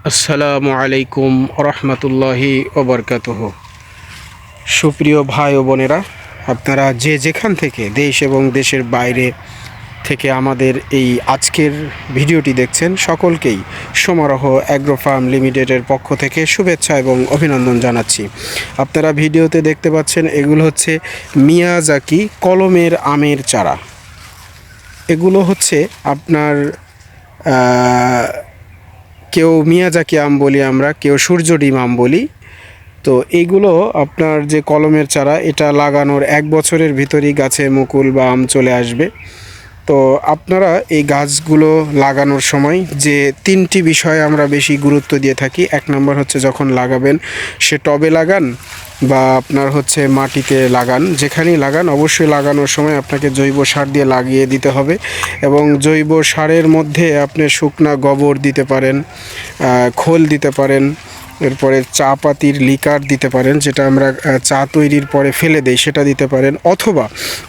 আসসালামু আলাইকুম রহমতুল্লাহি ওবরকাতুহু। সুপ্রিয় ভাই ও বোনেরা, আপনারা যে যেখান থেকে দেশ এবং দেশের বাইরে থেকে আমাদের এই আজকের ভিডিওটি দেখছেন, সকলকেই সমারোহ অ্যাগ্রো ফার্ম লিমিটেডের পক্ষ থেকে শুভেচ্ছা এবং অভিনন্দন জানাচ্ছি। আপনারা ভিডিওতে দেখতে পাচ্ছেন এগুলো হচ্ছে মিয়াজাকি কলমের আমের চারা। এগুলো হচ্ছে আপনার কেউ মিয়াজাকি আম বলি আমরা, কেউ সূর্য ডিম আম বলি। তো এইগুলো আপনার যে কলমের চারা, এটা লাগানোর 1 বছরের ভিতরেই গাছে মুকুল বা আম চলে আসবে। তো আপনারা এই গাছগুলো লাগানোর সময় যে 3টি বিষয়ে আমরা বেশি গুরুত্ব দিয়ে থাকি। 1 নম্বর হচ্ছে যখন লাগাবেন সে টবে লাগান বা আপনার হচ্ছে মাটিতে লাগান, যেখানেই লাগান অবশ্যই লাগানোর সময় আপনাকে জৈব সার দিয়ে লাগিয়ে দিতে হবে। এবং জৈব সারের মধ্যে আপনি শুকনা গোবর দিতে পারেন, খোল দিতে পারেন, এরপরে চা পাতির লিকার দিতে পারেন, যেটা আমরা চা তৈরির পরে ফেলে দেই, সেটা দিতে পারেন। অথবা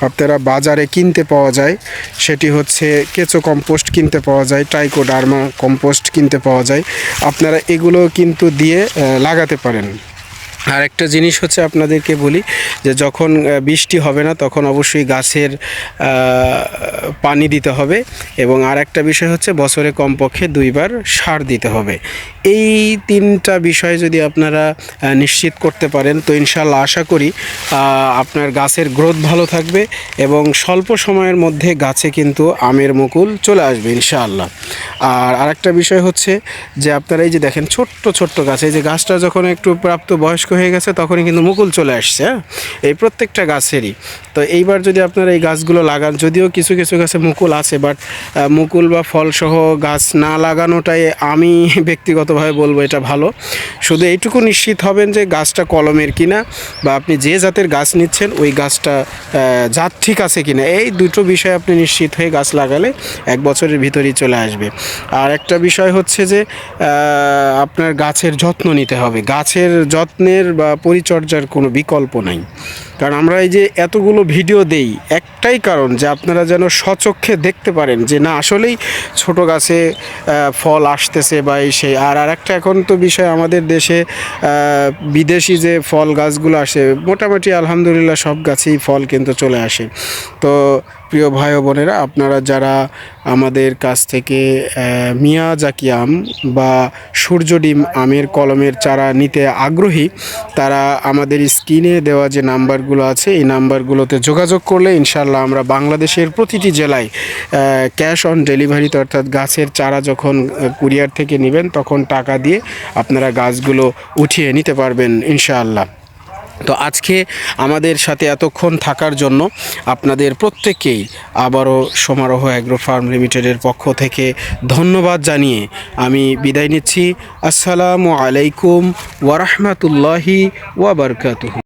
আপনারা বাজারে কিনতে পাওয়া যায়, সেটি হচ্ছে কেঁচো কম্পোস্ট কিনতে পাওয়া যায়, ট্রাইকোডার্মা কম্পোস্ট কিনতে পাওয়া যায়। আপনারা এগুলো কিন্তু দিয়ে লাগাতে পারেন। আর একটা জিনিস হচ্ছে আপনাদেরকে বলি যে যখন বৃষ্টি হবে না তখন অবশ্যই গাছের পানি দিতে হবে। এবং আর একটা বিষয় হচ্ছে বছরে কমপক্ষে 2 বার সার দিতে হবে। এই 3টা বিষয় যদি আপনারা নিশ্চিত করতে পারেন তো ইনশাল্লাহ আশা করি আপনার গাছের গ্রোথ ভালো থাকবে এবং স্বল্প সময়ের মধ্যে গাছে কিন্তু আমের মুকুল চলে আসবে ইনশাআল্লাহ। আর আরেকটা বিষয় হচ্ছে যে আপনারা এই যে দেখেন ছোট্ট ছোট্ট গাছ, এই যে গাছটা যখন একটু প্রাপ্ত বয়স্ক হয়ে গেছে তখনই কিন্তু মুকুল চলে আসছে। এই প্রত্যেকটা গাছেরই। তো এইবার যদি আপনারা এই গাছগুলো লাগান, যদিও কিছু কিছু গাছে মুকুল আছে, বাট মুকুল বা ফলসহ গাছ না লাগানোটাই আমি ব্যক্তিগতভাবে বলবো এটা ভালো। শুধু এইটুকু নিশ্চিত হবেন যে গাছটা কলমের কিনা বা আপনি যে জাতের গাছ নিচ্ছেন ওই গাছটা জাত ঠিক আছে কিনা, এই দুটো বিষয় আপনি নিশ্চিত হয়ে গাছ লাগালে 1 বছরের ভিতরেই চলে আসবে। আর একটা বিষয় হচ্ছে যে আপনার গাছের যত্ন নিতে হবে। গাছের যত্নের বা পরিচর্যার কোনো বিকল্প নাই। কারণ আমরা এই যে এতগুলো ভিডিও দেই একটাই কারণ যে আপনারা যেন স্বচক্ষে দেখতে পারেন যে না আসলেই ছোট গাছে ফল আসতেছে বা সেই। আর একটা এখন তো বিষয়, আমাদের দেশে বিদেশি যে ফল গাছগুলো আসে মোটামুটি আলহামদুলিল্লাহ সব গাছেই ফল কিন্তু চলে আসে। তো প্রিয় ভাই ও বোনেরা, আপনারা যারা আমাদের কাছ থেকে মিয়াজাকি আম বা সূর্য ডিম আমের কলমের চারা নিতে আগ্রহী, তারা আমাদের স্ক্রিনে দেওয়া যে নাম্বারগুলো আছে এই নাম্বারগুলোতে যোগাযোগ করলে ইনশাল্লাহ আমরা বাংলাদেশের প্রতিটি জেলায় ক্যাশ অন ডেলিভারিতে, অর্থাৎ গাছের চারা যখন কুরিয়ার থেকে নেবেন তখন টাকা দিয়ে আপনারা গাছগুলো উঠিয়ে নিতে পারবেন ইনশাআল্লাহ। তো আজকে আমাদের সাথে এতক্ষণ থাকার জন্য আপনাদের প্রত্যেককেই আবারও সমারোহ অ্যাগ্রো ফার্ম লিমিটেডের পক্ষ থেকে ধন্যবাদ জানিয়ে আমি বিদায় নিচ্ছি। আসসালামু আলাইকুম ওয়া রাহমাতুল্লাহি ওয়া বারাকাতুহু।